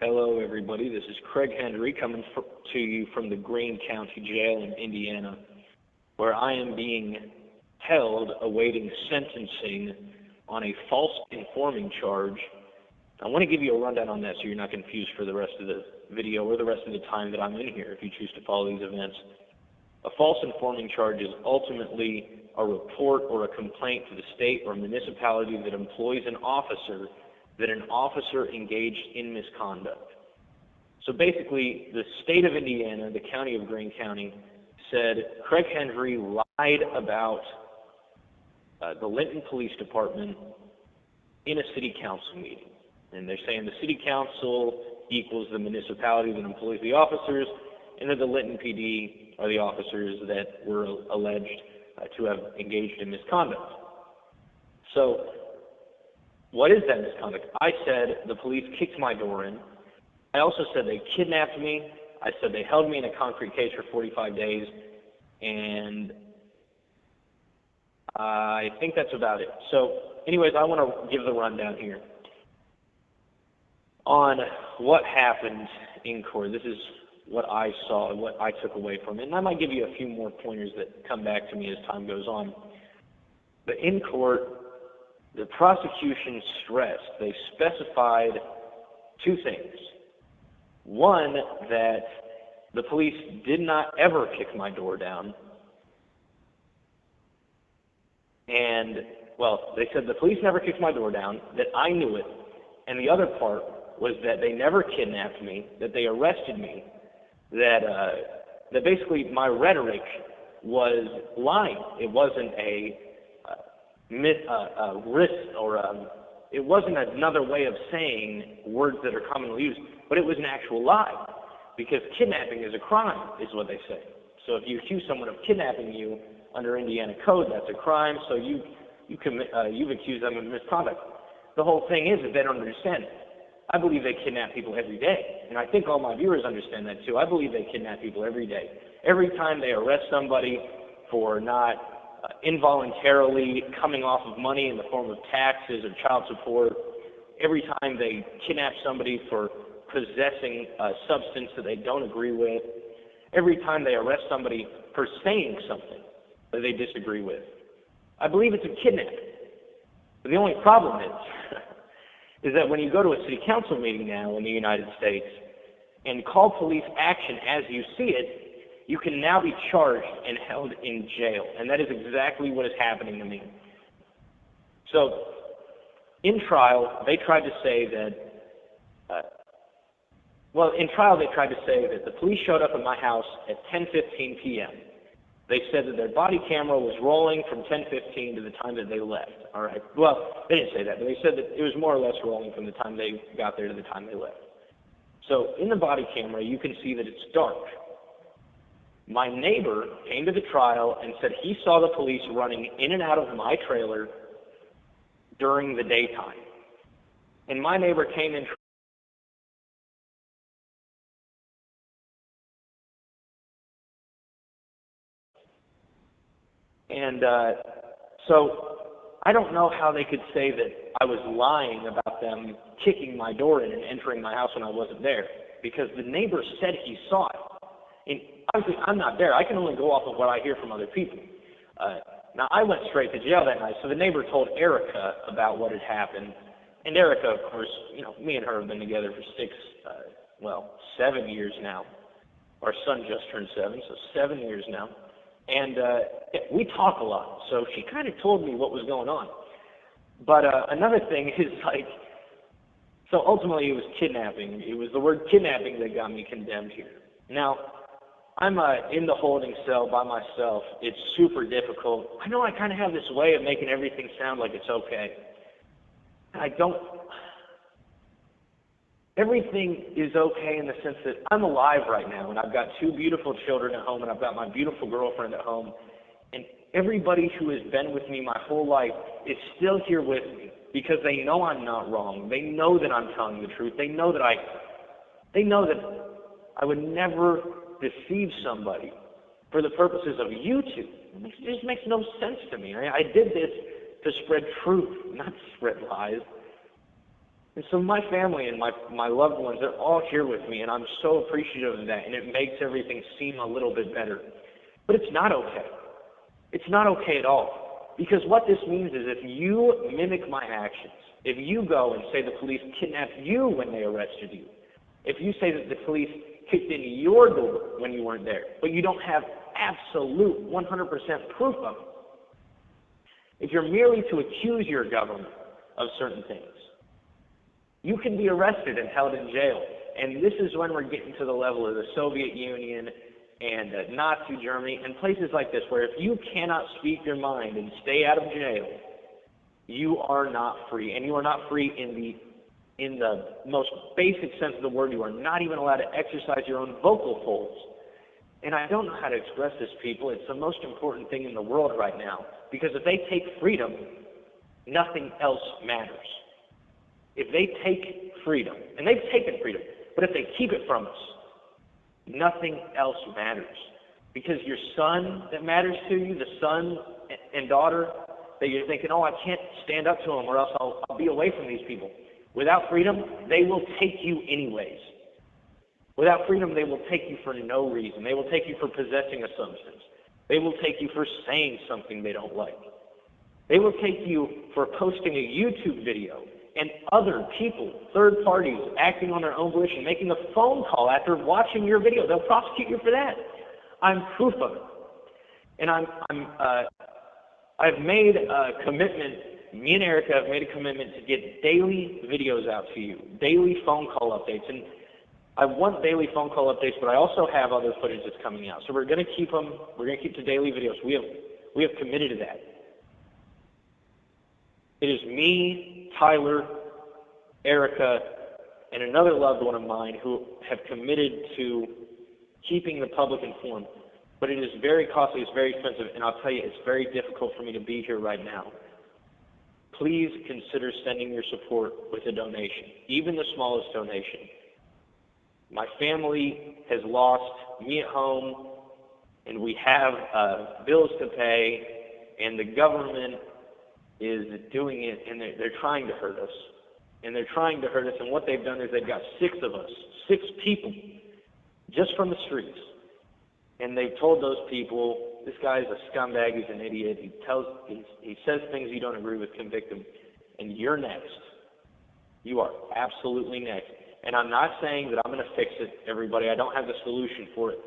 Hello, everybody. This is Craig Henry coming to you from the Greene County Jail in Indiana, where I am being held awaiting sentencing on a false informing charge. I want to give you a rundown on that so you're not confused for the rest of the video or the rest of the time that I'm in here if you choose to follow these events. A false informing charge is ultimately a report or a complaint to the state or municipality that employs an officer that an officer engaged in misconduct. So basically, the state of Indiana, the county of Greene County, said Craig Henry lied about the Linton Police Department in a city council meeting. And they're saying the city council equals the municipality that employs the officers, and that the Linton PD are the officers that were alleged to have engaged in misconduct. So, what is that misconduct? I said the police kicked my door in. I also said they kidnapped me. I said they held me in a concrete cage for 45 days. And I think that's about it. So, anyways, I want to give the rundown here on what happened in court. This is what I saw and what I took away from it. And I might give you a few more pointers that come back to me as time goes on. But in court, the prosecution stressed, they specified two things. One, that the police did not ever kick my door down. And, well, they said the police never kicked my door down, that I knew it. And the other part was that they never kidnapped me, that they arrested me, that basically my rhetoric was lying. It wasn't a risk or it wasn't another way of saying words that are commonly used, but it was an actual lie, because kidnapping is a crime, is what they say. So if you accuse someone of kidnapping you under Indiana code, that's a crime, so you've accused them of misconduct. The whole thing is that they don't understand it. I believe they kidnap people every day, and I think all my viewers understand that too. I believe they kidnap people every day. Every time they arrest somebody for not involuntarily coming off of money in the form of taxes or child support, every time they kidnap somebody for possessing a substance that they don't agree with, every time they arrest somebody for saying something that they disagree with. I believe it's a kidnapping. But the only problem is that when you go to a city council meeting now in the United States and call police action as you see it, you can now be charged and held in jail. And that is exactly what is happening to me. So, in trial, they tried to say that, the police showed up at my house at 10:15 p.m. They said that their body camera was rolling from 10:15 to the time that they left. All right. Well, they didn't say that, but they said that it was more or less rolling from the time they got there to the time they left. So, in the body camera, you can see that it's dark. My neighbor came to the trial and said he saw the police running in and out of my trailer during the daytime. And my neighbor came in and so I don't know how they could say that I was lying about them kicking my door in and entering my house when I wasn't there, because the neighbor said he saw it. And obviously, I'm not there. I can only go off of what I hear from other people. Now, I went straight to jail that night, so the neighbor told Erica about what had happened. And Erica, of course, me and her have been together for 7 years now. Our son just turned 7, so 7 years now. And we talk a lot, so she kind of told me what was going on. But another thing is, so ultimately it was kidnapping. It was the word kidnapping that got me condemned here. Now, I'm in the holding cell by myself. It's super difficult. I know I kind of have this way of making everything sound like it's okay. Everything is okay in the sense that I'm alive right now, and I've got 2 beautiful children at home, and I've got my beautiful girlfriend at home, and everybody who has been with me my whole life is still here with me because they know I'm not wrong. They know that I'm telling the truth. They know that I would never deceive somebody for the purposes of YouTube. It just makes no sense to me. I did this to spread truth, not to spread lies. And so my family and my loved ones, they're all here with me, and I'm so appreciative of that, and it makes everything seem a little bit better. But it's not okay. It's not okay at all. Because what this means is if you mimic my actions, if you go and say the police kidnapped you when they arrested you, if you say that the police kicked in your door when you weren't there, but you don't have absolute 100% proof of it, if you're merely to accuse your government of certain things, you can be arrested and held in jail. And this is when we're getting to the level of the Soviet Union and Nazi Germany and places like this, where if you cannot speak your mind and stay out of jail, you are not free. And you are not free in the most basic sense of the word. You are not even allowed to exercise your own vocal folds. And I don't know how to express this, people. It's the most important thing in the world right now. Because if they take freedom, nothing else matters. If they take freedom, and they've taken freedom, but if they keep it from us, nothing else matters. Because your son that matters to you, the son and daughter that you're thinking, oh, I can't stand up to them or else I'll be away from these people. Without freedom, they will take you anyways. Without freedom, they will take you for no reason. They will take you for possessing a substance. They will take you for saying something they don't like. They will take you for posting a YouTube video and other people, third parties, acting on their own volition, making a phone call after watching your video. They'll prosecute you for that. I'm proof of it. And I've made a commitment, me and Erica have made a commitment to get daily videos out to you, daily phone call updates. And I want daily phone call updates, but I also have other footage that's coming out. So we're going to keep them, we're going to keep the daily videos. We have committed to that. It is me, Tyler, Erica, and another loved one of mine who have committed to keeping the public informed. But it is very costly, it's very expensive, and I'll tell you, it's very difficult for me to be here right now. Please consider sending your support with a donation, even the smallest donation. My family has lost me at home, and we have bills to pay, and the government is doing it, and they're trying to hurt us. And they're trying to hurt us, and what they've done is they've got 6 of us, 6 people, just from the streets. And they've told those people, this guy's a scumbag, he's an idiot, he says things you don't agree with, convict him, and you're next. You are absolutely next. And I'm not saying that I'm going to fix it, everybody. I don't have the solution for it,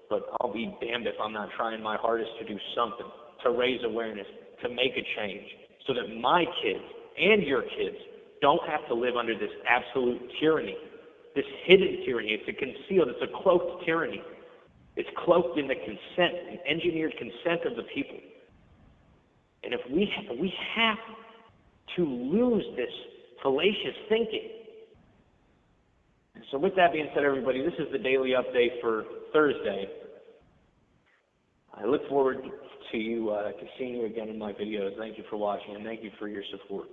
but I'll be damned if I'm not trying my hardest to do something, to raise awareness, to make a change, so that my kids and your kids don't have to live under this absolute tyranny, this hidden tyranny. It's a concealed, it's a cloaked tyranny. It's cloaked in the consent, the engineered consent of the people. And if we have to lose this fallacious thinking. So with that being said, everybody, this is the daily update for Thursday. I look forward to seeing you again in my videos. Thank you for watching, and thank you for your support.